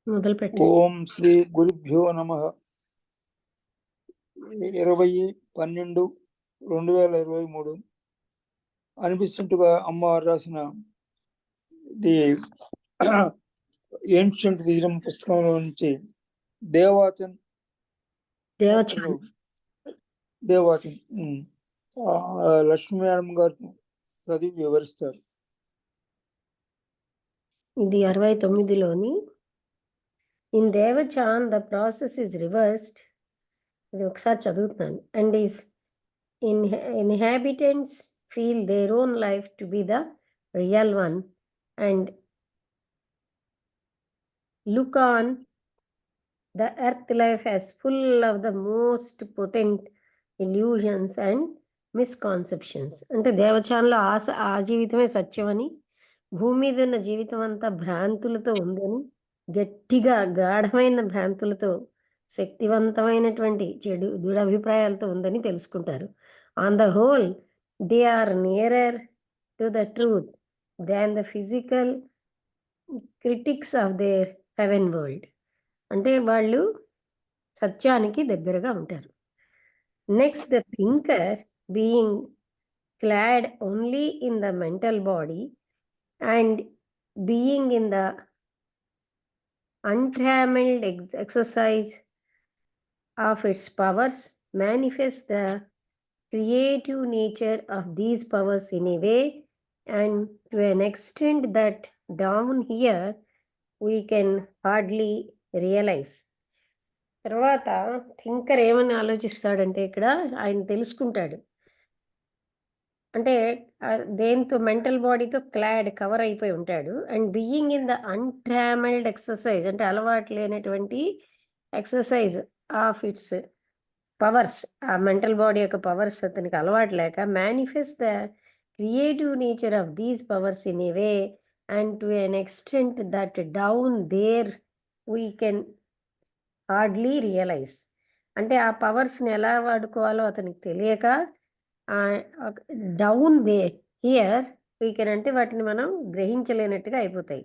మొదలు పెట్టు. ఓం శ్రీ గురుభ్యో నమః. 20/12/2023 అనిపిస్తుంటగా అమ్మవారు రాసిన ది ఏన్షియంట్ విజయం పుస్తకంలో నుంచి దేవాచన్ లక్ష్మీ మేడం గారు చదివి వివరిస్తారు. ఇది 69లోని. In devachan the process is reversed. ఇది ఒకసారి చదువుతున్నాను. And its inhabitants feel their own life to be the real one and look on the earth life as full of the most potent illusions and misconceptions. అంటే దేవచాన్లో ఆ జీవితమే సత్యమని, భూమి మీద ఉన్న జీవితం అంతా భ్రాంతులతో ఉందని, గట్టిగా గాఢమైన భ్రాంతులతో, శక్తివంతమైనటువంటి చెడు దురభిప్రాయాలతో ఉందని తెలుసుకుంటారు. On the whole they are nearer to the truth than the physical critics of their heaven world. అంటే వాళ్ళు సత్యానికి దగ్గరగా ఉంటారు. Next the thinker being clad only in the mental body and being in the untrammeled exercise of its powers manifests the creative nature of these powers in a way and to an extent that down here we can hardly realize. తర్వాత thinker ఏమని ఆలోచిస్తాడంటే ఇక్కడ ఆయన తెలుసుకుంటాడు. అంటే దేంతో mental బాడీతో cover అయిపోయి ఉంటాడు. And being in the untrammelled exercise అంటే అలవాటు లేనటువంటి ఎక్సర్సైజ్ ఆఫ్ ఇట్స్ పవర్స్, ఆ మెంటల్ బాడీ యొక్క పవర్స్ అతనికి అలవాటు లేక manifest the creative nature of these powers in a way and to an extent that down there we can hardly realise. అంటే ఆ పవర్స్ని ఎలా వాడుకోవాలో అతనికి తెలియక డౌన్ హియర్ వీ కెన్ అంటే వాటిని మనం గ్రహించలేనట్టుగా అయిపోతాయి.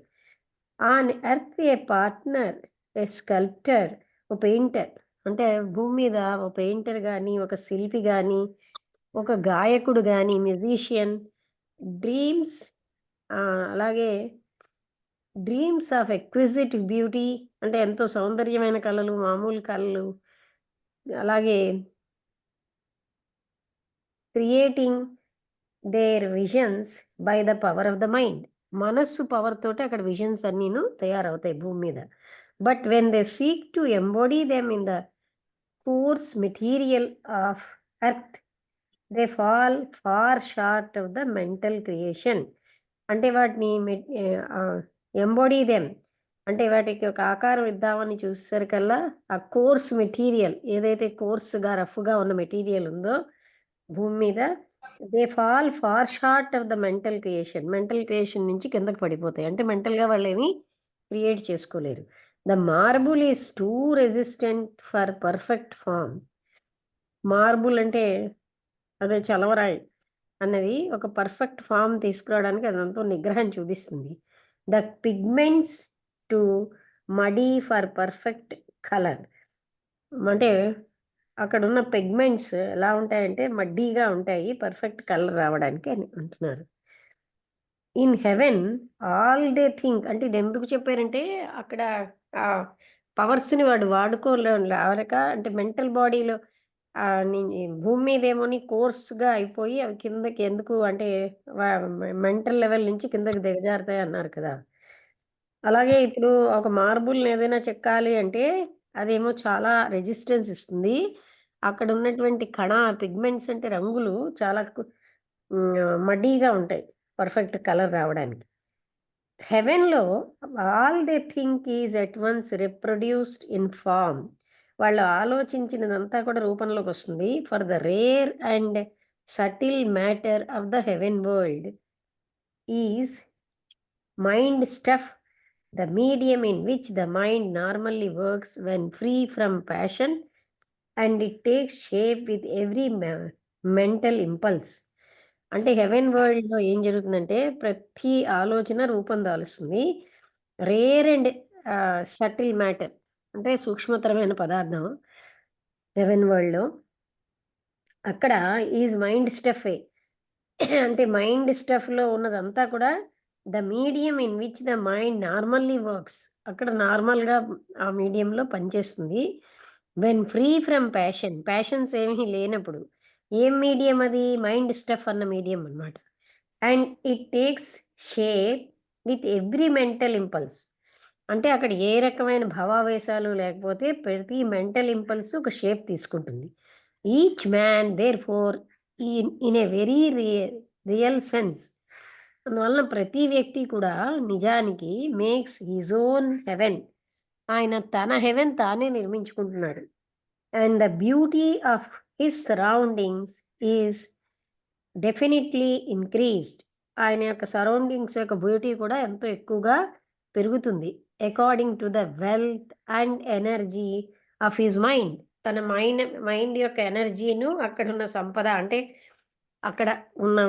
On earth a partner, A sculptor, ఒక పెయింటర్ అంటే భూమి మీద ఒక పెయింటర్ కానీ, ఒక శిల్పి కానీ, ఒక గాయకుడు కానీ, మ్యూజిషియన్, డ్రీమ్స్, అలాగే డ్రీమ్స్ ఆఫ్ ఎక్విజిట్ బ్యూటీ అంటే ఎంతో సౌందర్యమైన కళలు, మామూలు కళలు, అలాగే creating their visions by the power of the mind. మనస్సు పవర్ తోటి అక్కడ విజన్స్ అన్నీను తయారవుతాయి భూమి మీద. But when they seek to embody them in the coarse material of earth they fall far short of the mental creation. అంటే వాటిని ఎంబాడీ them అంటే వాటికి ఒక ఆకారం ఇద్దామని చూసేసరికల్లా ఆ కోర్స్ మెటీరియల్ ఏదైతే కోర్సుగా రఫ్గా ఉన్న మెటీరియల్ ఉందో భూమి మీద, they fall far short of the mental creation నుంచి కిందకి పడిపోతాయి. అంటే మెంటల్గా వాళ్ళు ఏమి క్రియేట్ చేసుకోలేరు. The marble is too resistant for perfect form. Marble అంటే అదే చలవరాయి అన్నది ఒక పర్ఫెక్ట్ ఫామ్ తీసుకురావడానికి అదంతా నిగ్రహం చూపిస్తుంది. The pigments to muddy for perfect colour. అంటే అక్కడ ఉన్న పిగ్మెంట్స్ ఎలా ఉంటాయంటే మడ్డీగా ఉంటాయి పర్ఫెక్ట్ కలర్ రావడానికి అని అంటున్నారు. In heaven all they think అంటే ఇది ఎందుకు చెప్పారంటే అక్కడ ఆ పవర్స్ని వాడు వాడుకోలేక అంటే మెంటల్ బాడీలో భూమి మీద ఏమోని కోర్స్గా అయిపోయి అవి కిందకి ఎందుకు అంటే మెంటల్ లెవెల్ నుంచి కిందకి దిగజారుతాయి అన్నారు కదా. అలాగే ఇప్పుడు ఒక మార్బుల్ని ఏదైనా చెక్కాలి అంటే అదేమో చాలా రెసిస్టెన్స్ ఇస్తుంది. అక్కడ ఉన్నటువంటి పిగ్మెంట్స్ అంటే రంగులు చాలా మడ్డీగా ఉంటాయి పర్ఫెక్ట్ కలర్ రావడానికి. హెవెన్లో all they think is at once reproduced in form. వాళ్ళు ఆలోచించినదంతా కూడా రూపంలోకి వస్తుంది. For the rare and subtle matter of the heaven world is mind stuff, the medium in which the mind normally works when free from passion and it takes shape with every mental impulse. అంటే haven వరల్డ్‌లో ఏం జరుగుతుందంటే ప్రతి ఆలోచన రూపం దాలుస్తుంది. Rare and subtle matter అంటే సూక్ష్మతరమైన పదార్థం haven వరల్డ్‌లో. అక్కడ ఈజ్ మైండ్ స్టఫే. అంటే మైండ్ స్టఫ్‌లో ఉన్నదంతా కూడా the medium in which the mind normally works. అక్కడ నార్మల్‌గా ఆ మీడియంలో పనిచేస్తుంది. వెన్ ఫ్రీ ఫ్రమ్ ప్యాషన్స్ ఏమీ లేనప్పుడు. ఏం మీడియం అది? మైండ్ స్టఫ్ అన్న మీడియం అన్నమాట. And it takes shape with every mental impulse. అంటే అక్కడ ఏ రకమైన భావావేశాలు లేకపోతే ప్రతి మెంటల్ ఇంపల్స్ ఒక షేప్ తీసుకుంటుంది. Each man therefore in a very real sense. అందువలన ప్రతి వ్యక్తి కూడా నిజానికి మేక్స్ హిజ్ ఓన్ హెవెన్. ఆయన తన హెవెన్ తానే నిర్మించుకుంటున్నాడు. And the beauty of his surroundings is definitely increased. ఆయన యొక్క సరౌండింగ్స్ యొక్క బ్యూటీ కూడా ఎంతో ఎక్కువగా పెరుగుతుంది. According to the wealth and energy of his mind. తన మైండ్ యొక్క ఎనర్జీను అక్కడున్న సంపద అంటే అక్కడ ఉన్న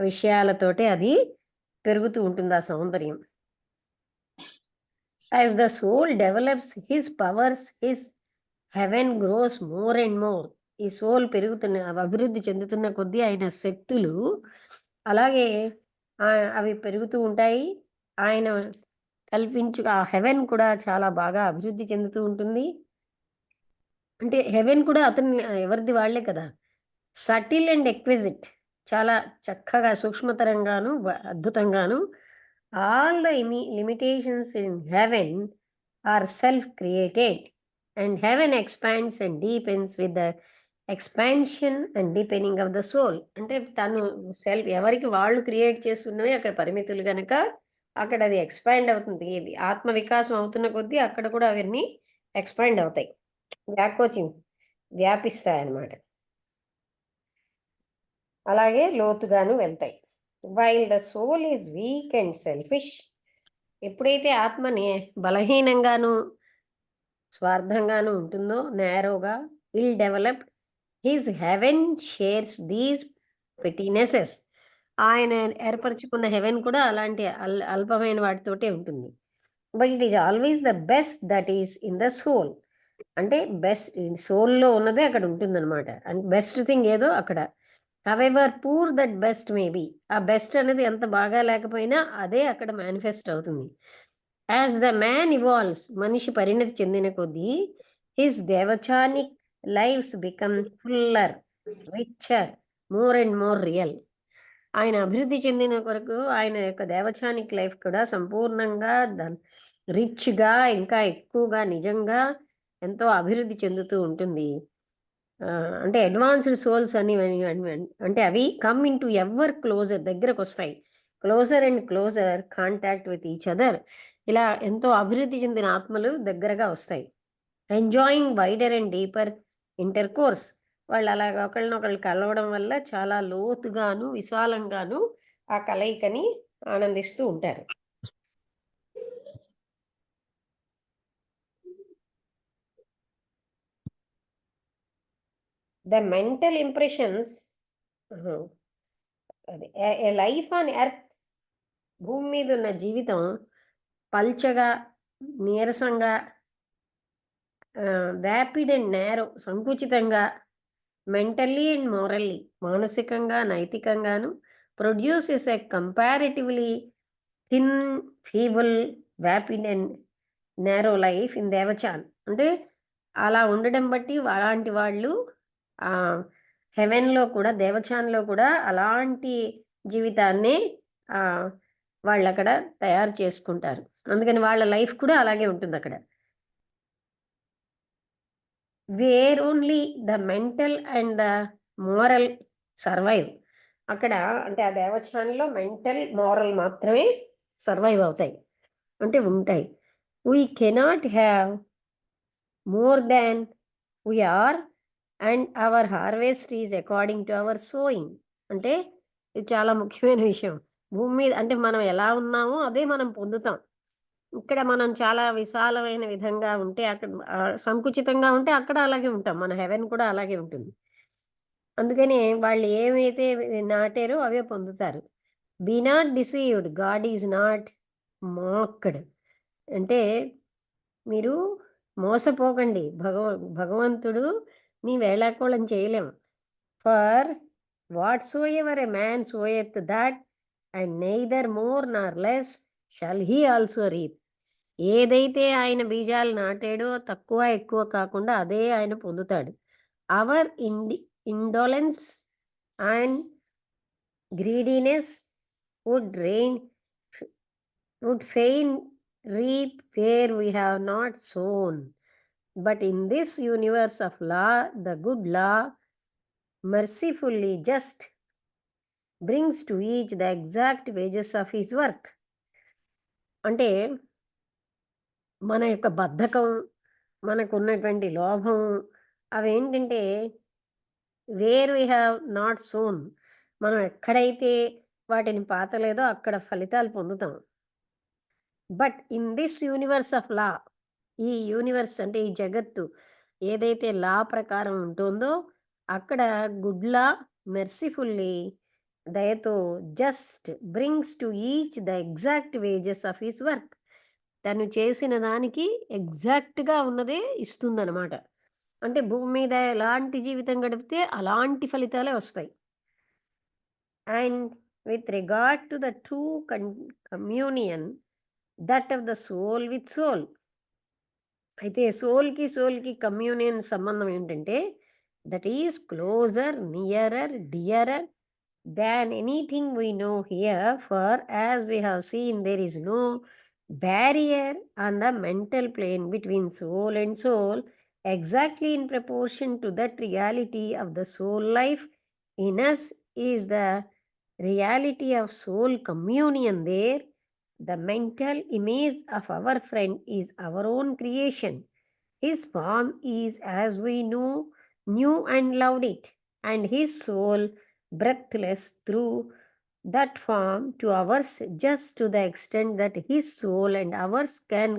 విషయాలతోటి అది పెరుగుతూ ఉంటుంది ఆ సౌందర్యం. As the soul develops his powers, his heaven grows more and more. ఈ సోల్ అభివృద్ధి చెందుతున్న కొద్దీ ఆయన శక్తులు అలాగే అవి పెరుగుతూ ఉంటాయి. ఆయన ఆ హెవెన్ కూడా చాలా బాగా అభివృద్ధి చెందుతూ ఉంటుంది. అంటే హెవెన్ కూడా ఎవరిది వాళ్ళే కదా! Subtle and exquisite. చాలా చక్కగా సూక్ష్మతరంగాను, అద్భుతంగాను all the limitations in heaven are self created. And heaven expands and deepens with the expansion and deepening of the soul. అంటే తను ఎవరికి వాళ్ళు క్రియేట్ చేస్తున్నవి అక్కడ పరిమితులు గనక అక్కడ అది ఎక్స్పాండ్ అవుతుంది. ఇది ఆత్మ వికాసం అవుతున్న కొద్దీ అక్కడ కూడా అవన్నీ ఎక్స్పాండ్ అవుతాయి. వ్యాకోచి వ్యాపిస్తాయన్నమాట. అలాగే లోతుగాను వెళ్తాయి. While the soul is weak and selfish. ఎప్పుడైతే ఆత్మని బలహీనంగాను, స్వార్థంగాను ఉంటుందో, నేరోగా, ill developed, his heaven shares these pettinesses. ఆయన ఏర్పరచుకున్న హెవెన్ కూడా అలాంటి అల్పమైన వాటితోటే ఉంటుంది. But it is always the best that is in the soul. అంటే బెస్ట్ సోల్‌లో ఉన్నదే అక్కడ ఉంటుందన్నమాట. అండ్ బెస్ట్ థింగ్ ఏదో అక్కడ. However poor that best may be. ఆ బెస్ట్ అనేది ఎంత బాగా లేకపోయినా అదే అక్కడ మేనిఫెస్ట్ అవుతుంది. యాస్ ద మ్యాన్ ఇవాల్వ్స్, మనిషి పరిణతి చెందిన కొద్దీ his దేవచానిక్ lives become fuller, richer, more and more real. ఆయన అభివృద్ధి చెందిన కొరకు ఆయన యొక్క దేవచానిక్ లైఫ్ కూడా సంపూర్ణంగా రిచ్‌గా ఇంకా ఎక్కువగా నిజంగా ఎంతో అభివృద్ధి చెందుతూ ఉంటుంది. అంటే అడ్వాన్స్‌డ్ సోల్స్ అంటే అవి కమ్ ఇంటూ ఎవర్ క్లోజర్, దగ్గరకొస్తాయి. Closer and closer contact with each other. ఇలా ఎంతో అభివృద్ధి చెందిన ఆత్మలు దగ్గరగా వస్తాయి. Enjoying wider and deeper intercourse. వాళ్ళు అలాగా ఒకళ్ళనొకళ్ళు కలవడం వల్ల చాలా లోతుగాను, విశాలంగాను ఆ కలయికని ఆనందిస్తూ ఉంటారు. ద మెంటల్ ఇంప్రెషన్స్ అది ఎ లైఫ్ ఆన్ ఎర్త్. భూమి మీద ఉన్న జీవితం పల్చగా, నీరసంగా, వ్యాపిడ్ అండ్ నేరో, సంకుచితంగా, మెంటల్లీ అండ్ మోరల్లీ, మానసికంగా, నైతికంగాను, produces a comparatively thin, feeble, vapid and narrow life in Devachan. అంటే అలా ఉండడం బట్టి అలాంటి వాళ్ళు హెవెన్‌లో కూడా, దేవచాన్‌లో కూడా అలాంటి జీవితాన్నే ఆహ్, వాళ్ళక్కడ తయారు చేసుకుంటారు. అందుకని వాళ్ళ లైఫ్ కూడా అలాగే ఉంటుందక్కడ. Where only the mental and the moral survive. అక్కడ అంటే ఆ దేవచాన్‌లో మెంటల్, మోరల్ మాత్రమే సర్వైవ్ అవుతాయి. అంటే ఉంటాయి. We cannot have more than we are and our harvest is according to our sowing. అంటే ఇది చాలా ముఖ్యమైన విషయం. భూమి మీద అంటే మనం ఎలా ఉన్నామో అదే మనం పొందుతాం. ఇక్కడ మనం చాలా విశాలమైన విధంగా ఉంటే అక్కడ సంకుచితంగా ఉంటే అక్కడ అలాగే ఉంటాం. మన హెవెన్ కూడా అలాగే ఉంటుంది. అందుకనే వాళ్ళు ఏమైతే నాటారో అవే పొందుతారు. Be not deceived, God is not mocked. అంటే మీరు మోసపోకండి. భగవంతుడుని వేళాకోళం చేయలేం. For whatsoever a man soweth that, and neither more nor less shall he also reap. ఏదైతే ఆయన బీజాలు నాటాడో తక్కువ, ఎక్కువ కాకుండా అదే ఆయన పొందుతాడు. Our indolence and greediness would fain would fain reap where we have not sown. But in this universe of law, the good law mercifully just brings to each the exact wages of his work. అంటే మన యొక్క బద్ధకం, మనకున్నటువంటి లోభం అవేంటంటే where we have not సోన్, మనం ఎక్కడైతే వాటిని పాతలేదో అక్కడ ఫలితాలు పొందుతాం. But in this universe of law, ఈ యూనివర్స్ అంటే ఈ జగత్తు ఏదైతే లా ప్రకారం ఉంటుందో అక్కడ గుడ్ లా మెర్సిఫుల్లీ దయతో just brings to each the exact wages of his work. తను చేసిన దానికి ఎగ్జాక్ట్గా ఉన్నదే ఇస్తుందన్నమాట. అంటే భూమి మీద ఎలాంటి జీవితం గడిపితే అలాంటి ఫలితాలే వస్తాయి. And with regard to the true communion that of the soul with soul, అయితే సోల్కి కమ్యూనియన్ సంబంధం ఏంటంటే that is closer, nearer, dearer than anything we know here. For as we have seen there is no barrier on the mental plane between soul and soul, exactly in proportion to that reality of the soul life in us is the reality of soul communion there. The mental image of our friend is our own creation. His form is as we knew and loved it, and his soul breathless through that form to ours, just to the extent that his soul and ours can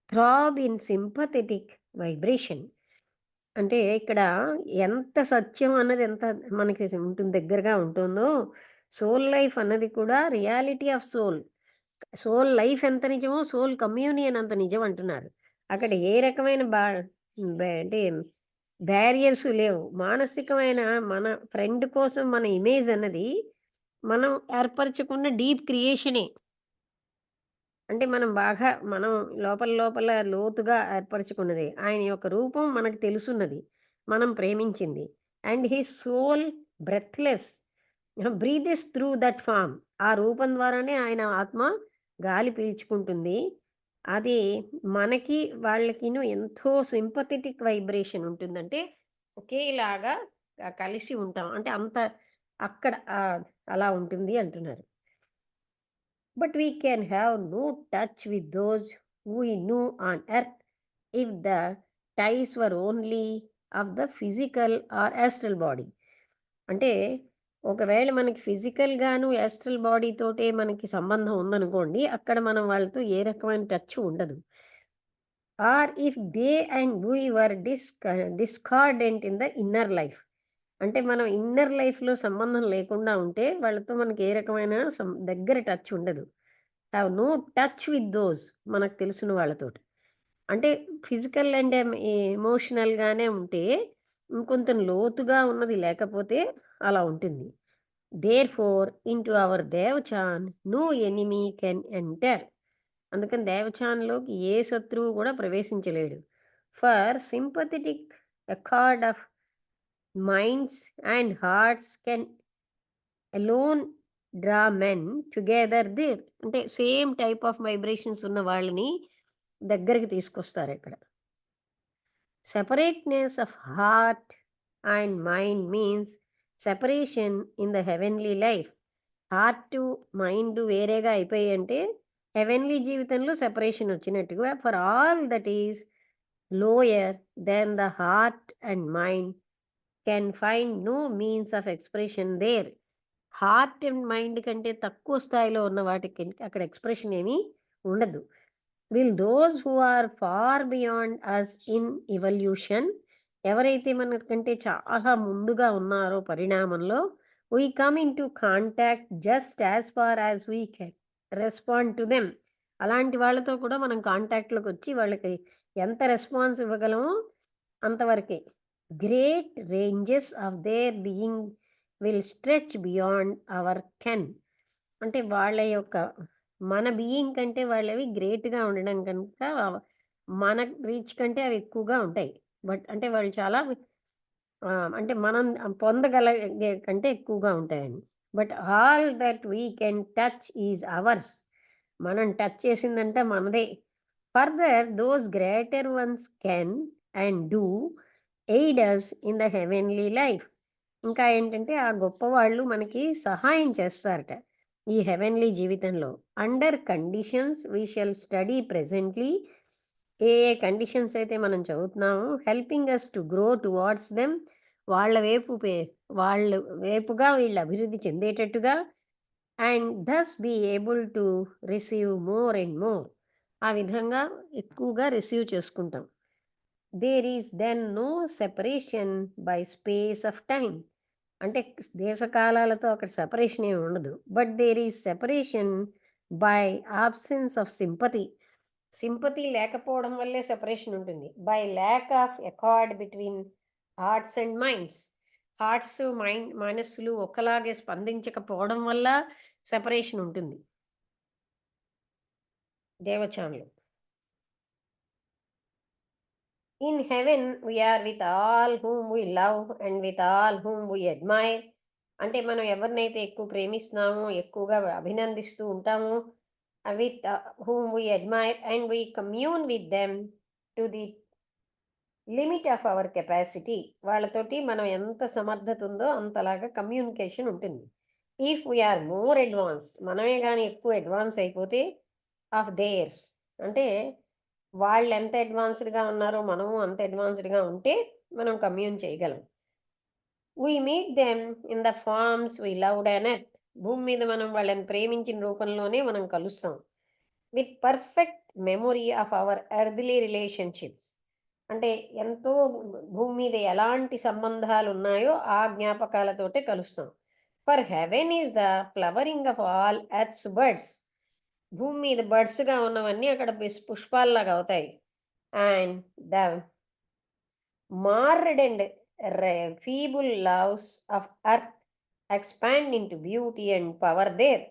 throb in sympathetic vibration. అంటే ఇక్కడ ఎంత సత్యం అన్నది ఎంత మనకి ఉంటుంది, దగ్గరగా ఉంటుందో soul life అన్నది కూడా reality of soul. Soul life ఎంత నిజమో సోల్ కమ్యూనియన్ అంత నిజం అంటున్నారు. అక్కడ ఏ రకమైన అంటే బ్యారియర్స్ లేవు. మానసికమైన మన ఫ్రెండ్ కోసం మన ఇమేజ్ అన్నది మనం ఏర్పరచుకున్న డీప్ క్రియేషనే. అంటే మనం లోపల లోతుగా ఏర్పరచుకున్నది. ఆయన యొక్క రూపం మనకు తెలుసున్నది. మనం ప్రేమించింది. And his soul breathless breathes through that form. ఆ రూపం ద్వారానే ఆయన ఆత్మ గాలి పీల్చుకుంటుంది. అది మనకి వాళ్ళకిను ఎంతో సింపథెటిక్ వైబ్రేషన్ ఉంటుందంటే ఒకేలాగా కలిసి ఉంటాం. అంటే అంత అక్కడ అలా ఉంటుంది అంటున్నారు. But we can have no touch with those we knew on earth if the ties were only of the physical or astral body. అంటే ఒకవేళ మనకి ఫిజికల్‌గాను, యాస్ట్రల్ బాడీ తోటే మనకి సంబంధం ఉందనుకోండి, అక్కడ మనం వాళ్ళతో ఏ రకమైన టచ్ ఉండదు. Or if they and we were discordant in the inner life. అంటే మనం ఇన్నర్ లైఫ్‌లో సంబంధం లేకుండా ఉంటే వాళ్ళతో మనకి ఏ రకమైన దగ్గర టచ్ ఉండదు. Have no touch with those, మనకు తెలిసిన వాళ్ళతోటి. అంటే ఫిజికల్ అండ్ ఎమోషనల్‌గానే ఉంటే ఇంకొంత లోతుగా ఉన్నది లేకపోతే అలా ఉంటుంది. Therefore into our Devachan no enemy can enter. అందుకని దేవచాన్‌లోకి ఏ శత్రువు కూడా ప్రవేశించలేడు. For sympathetic accord of minds and hearts can alone draw men together there. అంటే సేమ్ టైప్ ఆఫ్ వైబ్రేషన్స్ ఉన్న వాళ్ళని దగ్గరికి తీసుకొస్తారు ఇక్కడ. Separateness of heart and mind means separation in the heavenly life. Heart, mind వేరేగా అయిపోయి అంటే హెవెన్లీ జీవితంలో సెపరేషన్ వచ్చినట్టుగా. For all that is lower than the heart and mind can find no means of expression there. Heart and mind కంటే తక్కువ స్థాయిలో ఉన్న వాటికి అక్కడ ఎక్స్ప్రెషన్ ఏమీ ఉండదు. With those who are far beyond us in evolution ఎవరైతే మనకంటే చాలా ముందుగా ఉన్నారో పరిణామంలో, we come into contact just as far as we can respond to them. అలాంటి వాళ్ళతో కూడా మనం కాంటాక్ట్‌లోకొచ్చి వాళ్ళకి ఎంత రెస్పాన్స్ ఇవ్వగలమో అంతవరకే. Great ranges of their being will stretch beyond our can. అంటే వాళ్ళ యొక్క మన బీయింగ్ కంటే వాళ్ళవి గ్రేట్‌గా ఉండడం కనుక మన రీచ్ కంటే అవి ఎక్కువగా ఉంటాయి. బట్ అంటే వాళ్ళు చాలా అంటే మనం పొందగలిగే కంటే ఎక్కువగా ఉంటాయని. But all that we can touch is ours. మనం టచ్ చేసిందంటే మనదే. Further those greater ones can and do aid us in the heavenly life. ఇంకా ఏంటంటే ఆ గొప్పవాళ్ళు మనకి సహాయం చేస్తారట ఈ హెవెన్లీ జీవితంలో. Under conditions we shall study presently. ఏ ఏ కండిషన్స్ అయితే మనం చదువుతున్నామో helping us to grow towards them. వాళ్ళ వైపు వాళ్ళ వైపుగా వీళ్ళు అభివృద్ధి చెందేటట్టుగా. And thus be able to receive more and more. ఆ విధంగా ఎక్కువగా రిసీవ్ చేసుకుంటాం. There is then no separation by space of time. అంటే దేశకాలాలతో అక్కడ సెపరేషన్ ఏమి ఉండదు. But there is separation by absence of sympathy. Sympathy లేకపోవడం వల్లే సెపరేషన్ ఉంటుంది. By lack of accord between hearts and minds. Hearts, మనస్సులు ఒకలాగే స్పందించకపోవడం వల్ల సెపరేషన్ ఉంటుంది దేవచానులు. In heaven we are with all whom we love and with all whom we admire. అంటే మనం ఎవరినైతే ఎక్కువ ప్రేమిస్తున్నామో, ఎక్కువగా అభినందిస్తూ ఉంటామో, with whom we admire and we commune with them to the limit of our capacity. వాళ్ళతోటి మనం ఎంత సమర్థత ఉందో అంతలాగా కమ్యూనికేషన్ ఉంటుంది. ఇఫ్ వీఆర్ మోర్ అడ్వాన్స్డ్, మనమే కానీ ఎక్కువ అడ్వాన్స్ అయిపోతే, ఆఫ్ దేర్స్ అంటే వాళ్ళు ఎంత అడ్వాన్స్డ్గా ఉన్నారో మనము అంత అడ్వాన్స్డ్గా ఉంటే మనం కమ్యూన్ చేయగలం. We meet them in the forms we loved and earth. భూమి మీద మనం వాళ్ళని ప్రేమించిన రూపంలోనే మనం కలుస్తాం. With perfect memory of our earthly relationships. అంటే ఎంతో భూమి మీద ఎలాంటి సంబంధాలు ఉన్నాయో ఆ జ్ఞాపకాలతోటే కలుస్తాం. For heaven is the flowering of all earth's birds. భూమి మీద బర్డ్స్గా ఉన్నవన్నీ అక్కడ పుష్పాల్లాగా అవుతాయి. And the marred and feeble loves of earth expand into beauty and power there.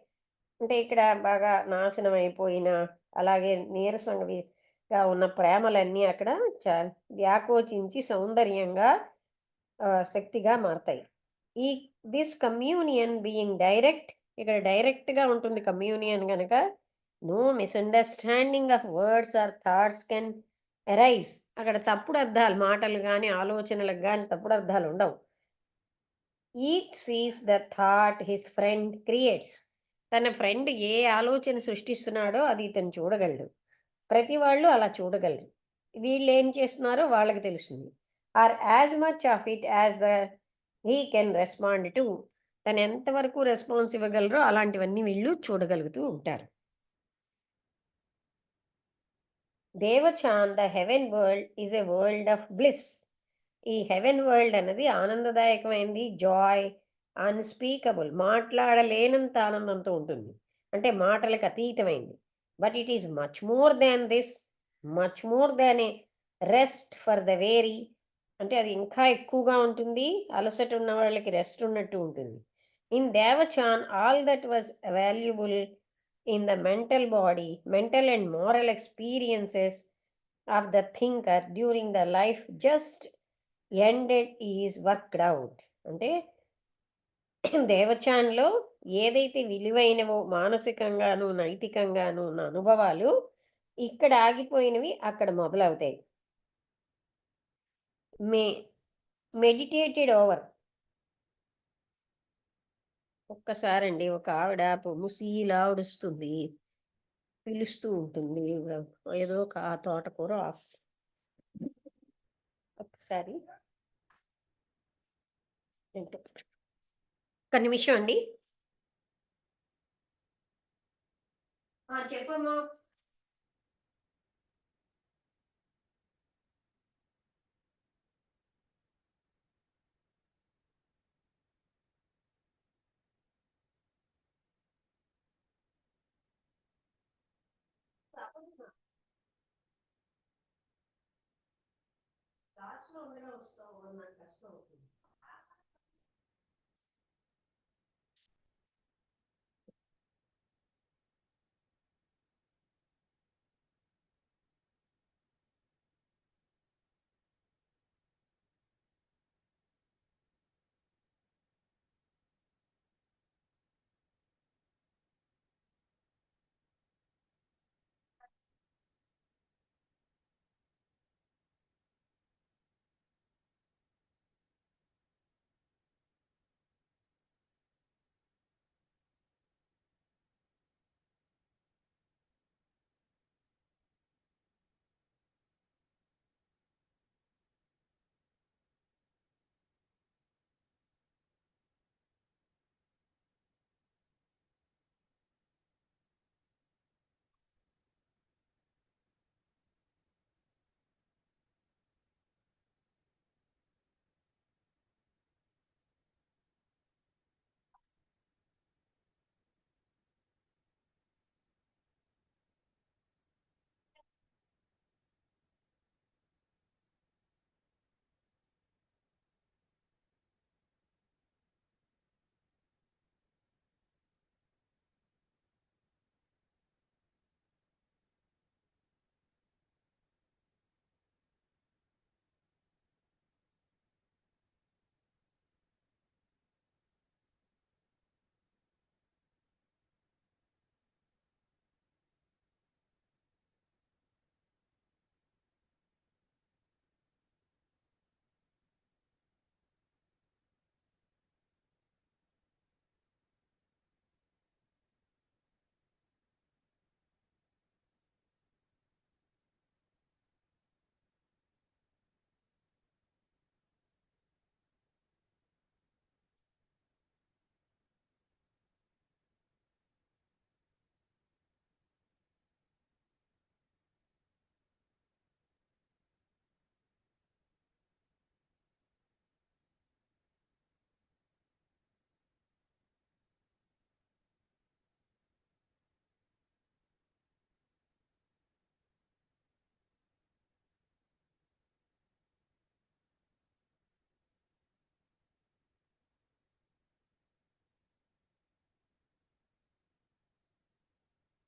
అంటే ఇక్కడ బాగా నాశనం అయిపోయిన, అలాగే నీరసంగా ఉన్న ప్రేమలన్నీ అక్కడ వ్యాకోచించి సౌందర్యంగా శక్తిగా మారతాయి. ఈ దిస్ కమ్యూనియన్ బీయింగ్ డైరెక్ట్. ఇక్కడ డైరెక్ట్గా ఉంటుంది కమ్యూనియన్ గనక no misunderstanding of words or thoughts can arise. అక్కడ తప్పుడు అర్థాలు, మాటలు కానీ ఆలోచనలకు కానీ తప్పుడు అర్థాలు ఉండవు. Each sees the thought his friend creates. తన ఫ్రెండ్ ఏ ఆలోచన సృష్టిస్తున్నాడో అది ఇతను చూడగలడు. ప్రతి వాళ్ళు అలా చూడగలరు. వీళ్ళు ఏం చేస్తున్నారో వాళ్ళకి తెలుస్తుంది. Or as much of it as he can respond to. తను ఎంతవరకు రెస్పాన్స్ ఇవ్వగలరో అలాంటివన్నీ వీళ్ళు చూడగలుగుతూ ఉంటారు. Devachan the heaven world is a world of bliss. ఈ హెవెన్ వరల్డ్ అన్నది ఆనందదాయకమైంది. Joy unspeakable. మాట్లాడలేనంత ఆనందంతో ఉంటుంది. అంటే మాటలకు అతీతమైంది. But it is much more than this. Much more than a rest for the weary. అంటే అది ఇంకా ఎక్కువగా ఉంటుంది. అలసట ఉన్న వాళ్ళకి రెస్ట్ ఉన్నట్టు ఉంటుంది. In Devachan all that was valuable in the mental body, mental and moral experiences of the thinker during the life just ended is worked out. అంటే దేవచాన్‌లో ఏదైతే విలువైనవో మానసికంగాను, నైతికంగాను ఉన్న అనుభవాలు ఇక్కడ ఆగిపోయినవి అక్కడ మొదలవుతాయి. మే మెడిటేటెడ్ ఓవర్. ఒక్కసారండి ఒక ఆవిడ ముసీలావిడొస్తుంది. పిలుస్తూ ఉంటుంది. ఏదో ఒక తోటకూర ఆకు. ఒక్కసారి ఏంటో ఒక్క నిమిషం అండి. చెప్పమ్మా. క్లాస్లో ఉండగా వస్తావు నాకు కష్టం అవుతుంది.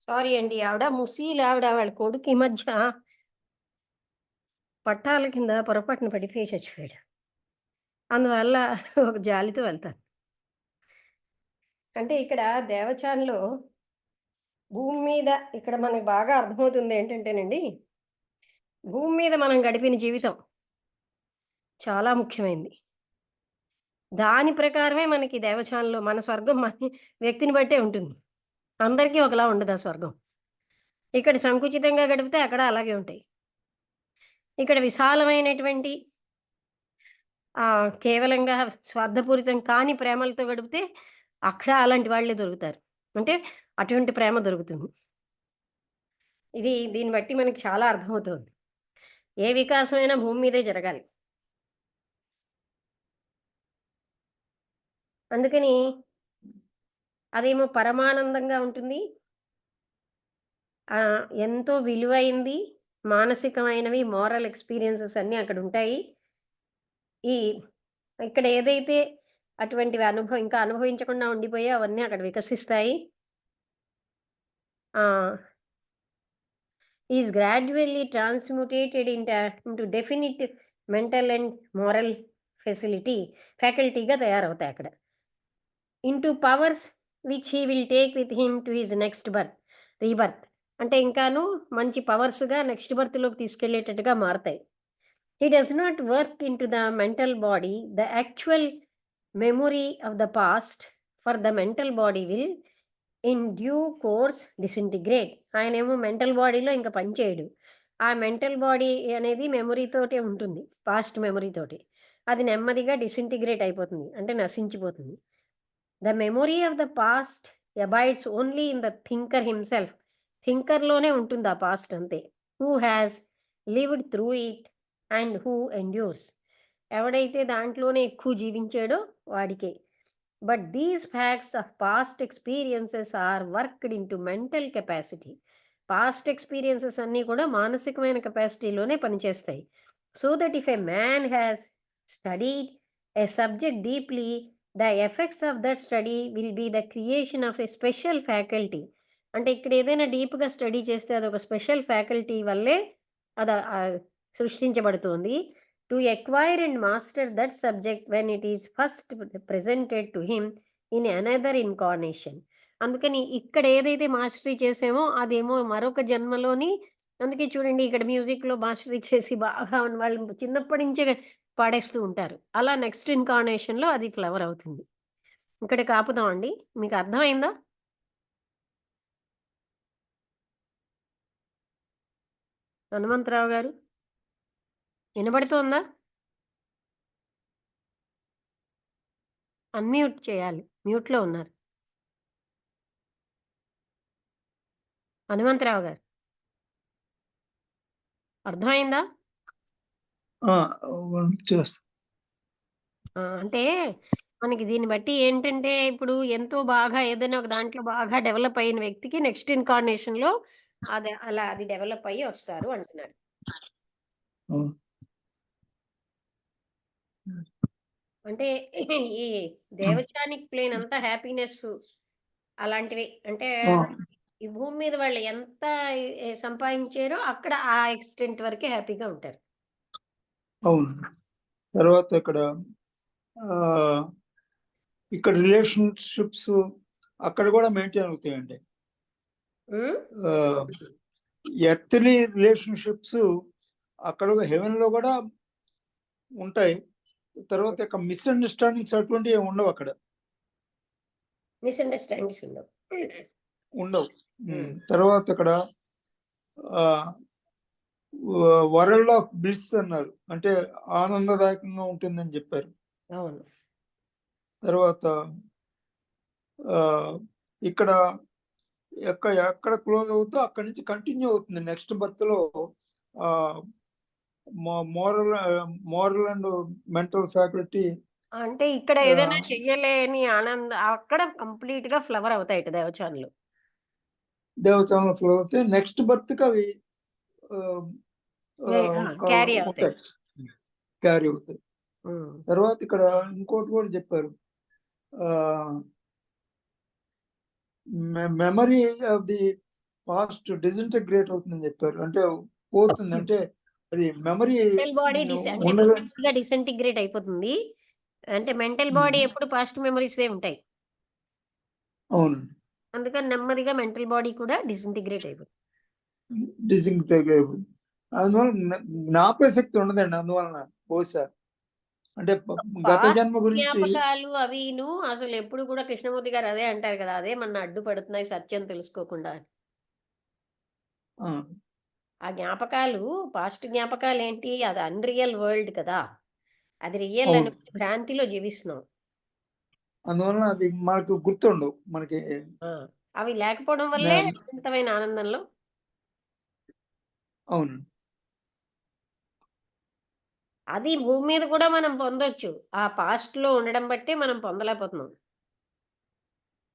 సారీ అండి. ఆవిడ ముసీలావిడ వాళ్ళ కొడుకు ఈ మధ్య పట్టాల కింద పొరపాటున పడిపోయి చచ్చిపోయాడు. అందువల్ల ఒక జాలితో వెళ్తాను. అంటే ఇక్కడ దేవచాన్‌లో భూమి మీద ఇక్కడ మనకు బాగా అర్థమవుతుంది ఏంటంటేనండి, భూమి మీద మనం గడిపిన జీవితం చాలా ముఖ్యమైనది. దాని ప్రకారమే మనకి దేవచాన్‌లో మన స్వర్గం మన వ్యక్తిని బట్టే ఉంటుంది. అందరికీ ఒకలా ఉండదు ఆ స్వర్గం. ఇక్కడ సంకుచితంగా గడిపితే అక్కడ అలాగే ఉంటాయి. ఇక్కడ విశాలమైనటువంటి కేవలంగా స్వార్థపూరితం కాని ప్రేమలతో గడిపితే అక్కడ అలాంటి వాళ్ళే దొరుకుతారు. అంటే అటువంటి ప్రేమ దొరుకుతుంది. దీన్ని బట్టి మనకి చాలా అర్థమవుతుంది. ఏ వికాసమైనా భూమి మీదే జరగాలి. అందుకని అదేమో పరమానందంగా ఉంటుంది. ఎంతో విలువైంది. మానసికమైనవి, మోరల్ ఎక్స్‌పీరియన్సెస్ అన్నీ అక్కడుంటాయి. ఈ ఇక్కడ ఏదైతే అటువంటివి ఇంకా అనుభవించకుండా ఉండిపోయాయో అవన్నీ అక్కడ వికసిస్తాయి. Is gradually transmutated into definite mental and moral ఫ్యాకల్టీగా తయారవుతాయి అక్కడ. Into powers which he will take with him to his next rebirth. అంటే ఇంకాను మంచి పవర్స్‌గా నెక్స్ట్ బర్త్‌లోకి తీసుకెళ్ళేటట్టుగా మారతాయి. He does not work into the mental body. The actual memory of the past for the mental body will in due course disintegrate. ఆయనేమో mental బాడీలో ఇంక పని చేయడు. ఆ మెంటల్ బాడీ అనేది మెమరీతోటే ఉంటుంది. పాస్ట్ మెమరీతోటి. అది నెమ్మదిగా డిసింటిగ్రేట్ అయిపోతుంది. అంటే నశించిపోతుంది. The memory of the past abides only in the thinker himself. థింకర్‌లోనే ఉంటుంది ఆ పాస్ట్ అంతే. Who has lived through it and who endures. ఎవడైతే దాంట్లోనే ఎక్కువ జీవించాడో వాడికే. But these facts of past experiences are worked into mental capacity. Past experiences అన్నీ కూడా మానసికమైన కెపాసిటీలోనే పనిచేస్తాయి. So that if a man has studied a subject deeply, the effects of that study will be the creation of a special faculty. అంటే ఇక్కడ ఏదైనా డీప్‌గా study చేస్తే అదొక స్పెషల్ ఫ్యాకల్టీ వల్లే సృష్టించబడుతుంది. To acquire and master that subject when it is first presented to him in another incarnation. అందుకని ఇక్కడ ఏదైతే మాస్టరీ చేసామో అదేమో మరొక జన్మలోని, అందుకే చూడండి ఇక్కడ మ్యూజిక్‌లో మాస్టరీ చేసి బాగా ఉన్న వాళ్ళు చిన్నప్పటి నుంచే పాడేస్తూ ఉంటారు. అలా నెక్స్ట్ ఇన్‌కార్నేషన్‌లో అది ఫ్లవర్ అవుతుంది. ఇక్కడికి ఆపుదామండి. మీకు అర్థమైందా? హనుమంతరావు గారు వినబడుతోందా? అన్‌మ్యూట్ చేయాలి. మ్యూట్‌లో ఉన్నారు. హనుమంతరావు గారు అర్థమైందా? చేస్తా. అంటే మనకి దీన్ని బట్టి ఏంటంటే, ఇప్పుడు ఎంతో బాగా ఏదైనా ఒక దాంట్లో బాగా డెవలప్ అయిన వ్యక్తికి నెక్స్ట్ ఇన్‌కార్నేషన్‌లో అది డెవలప్ అయ్యి వస్తారు అంటున్నారు. అవును. అంటే ఈ దేవచానిక్ ప్లేన్ అంతా హ్యాపీనెస్సు అలాంటివి. అంటే ఆ, ఈ భూమి మీద వాళ్ళు ఎంత సంపాదించారో అక్కడ ఆ ఎక్స్‌టెంట్ వరకే హ్యాపీగా ఉంటారు. అవును. తర్వాత ఇక్కడ రిలేషన్షిప్స్ అక్కడ కూడా మెయింటైన్ అవుతాయండి. హ్మ్. ఎర్త్లీ రిలేషన్షిప్స్ అక్కడ హెవెన్ లో కూడా ఉంటాయి. తర్వాత మిస్అండర్స్టాండింగ్స్ అటువంటివి ఉండవు అక్కడ. మిస్‌అండర్‌స్టాండింగ్స్ ఉండవు. ఉండవు. హ్మ్. తర్వాత వరల్డ్ ఆఫ్ బ్లిస్ అన్నారు, అంటే ఆనందదాయకంగా ఉంటుందని చెప్పారు. అవును. తర్వాత ఆ, ఇక్కడ ఎక్కడ క్లోజ్ అవుతుందో అక్కడి నుంచి కంటిన్యూ అవుతుంది నెక్స్ట్ బర్త్ లో. Moral moral and mental faculty అంటే ఇక్కడ ఏదైనా చెయ్యలేని అక్కడ కంప్లీట్‌గా ఫ్లవర్ అవుతాయట దేవచానులు. దేవచానంలో ఫ్లో అవుతాయి. నెక్స్ట్ బర్త్ కి అవి ఆ, ఆ, క్యారీ అవుతాయి. ఉంటాయి, క్యారీ అవుతాయి. హ్మ్. తర్వాత ఇక్కడ ఇంకోటి కూడా చెప్పారు, మెమరీ ఆఫ్ ది పాస్ట్ డిసింటగ్రేట్ అవుతుందని చెప్పారు. అంటే పోతుంది, అంటే అది మెమరీ మెంటల్ బాడీ అంటే ఉండదు. పూర్తిగా డిసింటిగ్రేట్ అయిపోతుంది. అంటే మెంటల్ బాడీ ఎప్పుడు పాస్ట్ మెమోరీసే ఉంటాయి. అవును, అందుకని నెమ్మదిగా మెంటల్ బాడీ కూడా డిసింటిగ్రేట్ అయిపోతుంది. డిసింటగ్రేట్ అయిపోతుంది. అందువల్ల జ్ఞాపకశక్తి ఉండదండి. అందువలన బహుశా అంటే గత పాస్ట్ జన్మ గురించి. జ్ఞాపకాలు అవిను అసలెప్పుడు కూడా కృష్ణమూర్తి గారు అదే అంటారు కదా! అదే మనని అడ్డుపడుతున్నాయి సత్యం తెలుసుకోకుండా. ఆ, ఆ జ్ఞాపకాలు పాస్ట్ జ్ఞాపకాలేంటి? అది అన్‌రియల్ వరల్డ్ కదా! అది రియల్ అవును. అనుకుని భ్రాంతిలో జీవిస్తున్నాం. అందువలన అవి మనకు గుర్తుండవు మనకి. ఆ! అవి లేకపోవడం వల్లే నే- అనంతమైన ఆనందంలో అవును. అది భూమి మీద కూడా మనం పొందొచ్చు. ఆ పాస్ట్‌లో ఉండడం బట్టే మనం పొందలేకపోతున్నాం.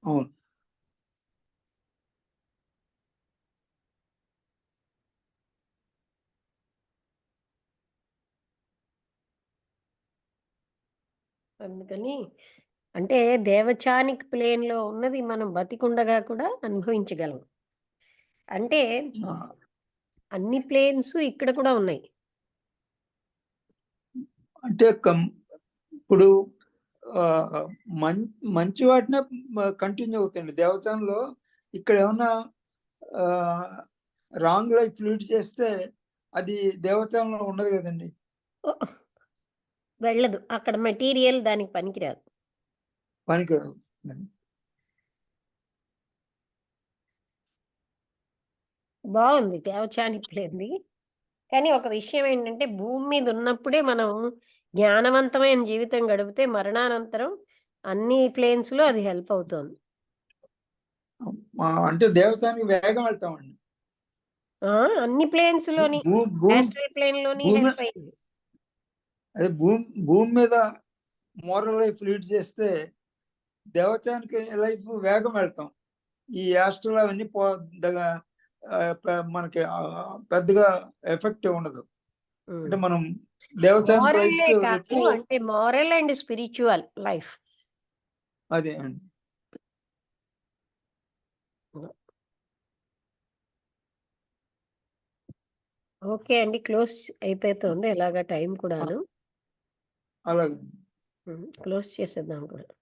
అవును. అందుకని అంటే దేవచానిక్ ప్లేన్‌లో ఉన్నది మనం బతికుండగా కూడా అనుభవించగలం. అంటే ఆ, అన్ని ప్లేన్స్ ఇక్కడ కూడా ఉన్నాయి. అంటే ఇప్పుడు ఆ, మంచి వాటినే కంటిన్యూ అవుతాయండి దేవచానంలో. ఇక్కడ ఏమన్నా రాంగ్ లైఫ్ లీడ్ చేస్తే అది దేవచానంలో ఉండదు కదండి. వెళ్ళదు. అక్కడ మెటీరియల్ దానికి పనికిరాదు. పనికిరాదు. బావుంది దేవచానిక్ ప్లేన్‌ది. కానీ ఒక విషయం ఏంటంటే భూమి మీద ఉన్నప్పుడే మనం జ్ఞానవంతమైన జీవితం గడిపితే మరణానంతరం అన్ని ప్లేన్స్‌లో అది హెల్ప్ అవుతోంది. అంటే దేవచానికి వేగం వెళ్తామండి. ఆ! అన్ని ప్లేన్స్‌లోని భూ భూ యాస్ట్రల్ ప్లేన్‌లోని భూమి హెల్ప్ అయింది. అదే భూమి మీద మోరల్ లైఫ్ లీడ్ చేస్తే దేవచానికి లైఫ్ వేగం వెళ్తాం. ఈ యాస్ట్రల్ అవన్నీ మనకి పెద్దగా ఎఫెక్ట్ ఉండదు. హ్మ్. అంటే మనం దేవస్థానం మారలే వైపుకి కాదు. ఎక్కువ అంటే మారల్ అండ్ స్పిరిచ్యువల్ లైఫ్. అదే అండి. ఓకే అండి. క్లోజ్ అయిపోతుంది. ఎలాగా టైం ఆ! కూడాను. అలాగే. క్లోజ్ చేసేద్దాం కూడా.